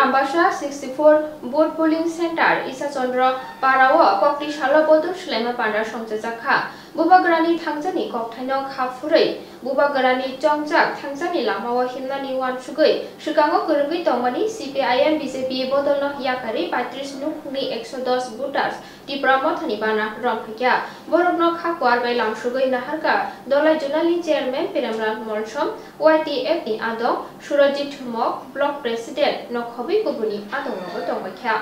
Ambasha 64 Boat Polling Center Isa Chandra Parawa Kokti Shala Bodu Shlema Pandar Songjakha Bubagrani Thangjani Kokthaino Khafurei Bubagrani Chongjak Thangjani Lamawa Himnani Wan Sugoi Shikango Kurugui Tongmani CPIM BJP Bodolno Yakari Patris Nukni 110 voters Dipramathani Bana Rompikya Borogno Khakwar Bai Lamsugoi Naharka Dolai Junali Chairman Piramran Molsom YTF ni Adong Surajit Mok Block President Nokhobi Kubuni Adong Nogo Tongmakya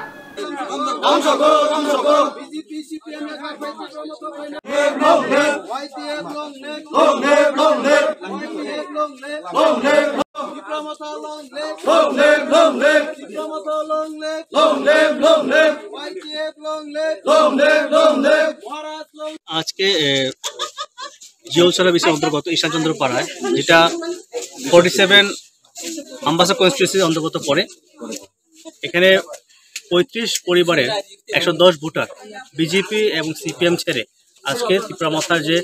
आज के জিওলছড়া বিষয়ের অন্তর্গত ঈশানচন্দ্র পাড়ায় যেটা 47 আম্বাসা কনস্টিটিউয়েন্সির অন্তর্গত পড়ে এখানে 35 পরিবারের 110 ভোটার বিজেপি এবং সিপিএম ছেড়ে আজকে ত্রিপুরা মাথার যে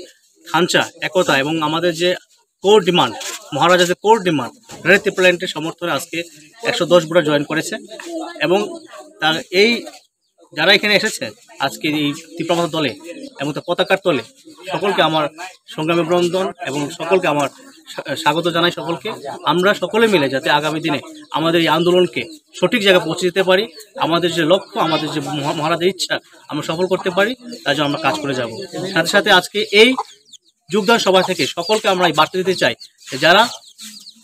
খাঞ্চা একতা এবং আমাদের যে কোর ডিমান্ড মহারাজা যে কোর ডিমান্ড রেড ত্রিপুরাল্যান্ডের সমর্থনে আজকে 110 ভোটার জয়েন করেছে এবং তার এই যারা এখানে এসেছে আজকে এই ত্রিপুরা মাথা দলে এবং তার পতাকার তলে সকলকে আমার সংগ্রামী বন্দন এবং সকলকে আমার স্বাগত জানাই সকলকে আমরা সকলে মিলে যাতে আগামী দিনে আমাদের এই আন্দোলনকে সঠিক জায়গায় পৌঁছে দিতে পারি আমাদের যে লক্ষ্য আমাদের যে মহারাজের ইচ্ছা আমরা সফল করতে পারি তার জন্য আমরা কাজ করে যাব সাথে সাথে আজকে এই যোগদান সভা থেকে সকলকে আমরা এই বার্তা দিতে চাই যারা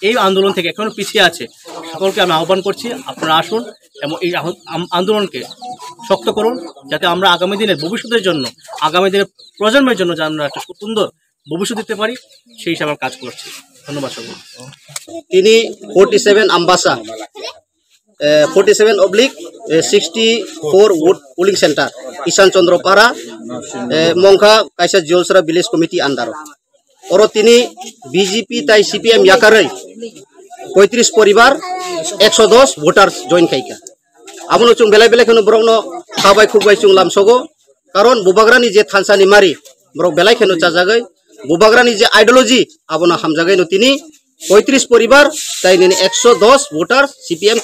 এই আন্দোলন থেকে এখনো পিছিয়ে আছে সকলকে আমি আহ্বান করছি আপনারা আসুন এবং এই আন্দোলনকে শক্ত করুন যাতে আমরা আগামী দিনের ভবিষ্যতের জন্য আগামী দিনের প্রজন্মের জন্য যেন আমরা একটা সুন্দর ভবিষ্যৎ দিতে পারি সেই হিসাবে কাজ করছি ধন্যবাদ সকলকে তিনি 47 Ambassa 47/64 vote polling centre Ishan Chandra Para मंखा कायसा जियोलसरा विलेज कमिटी अंडार और तिनी बीजेपी ताई सीपीएम याकारै 35 परिवार 110 भोटार्स जॉइन खाइका आबनो चुं बेला बेला खनो ब्रंनो खाबाय खुबाय चुं लामसगो कारण बुबाग्रानि जे थानसानि मारि ब्रक बेलाय खनो चाजागै बुबाग्रानि जे आइडियोलॉजी आबनो हामजागै नो तिनी 35 परिवार ताई 110 भोटार्स सीपीएम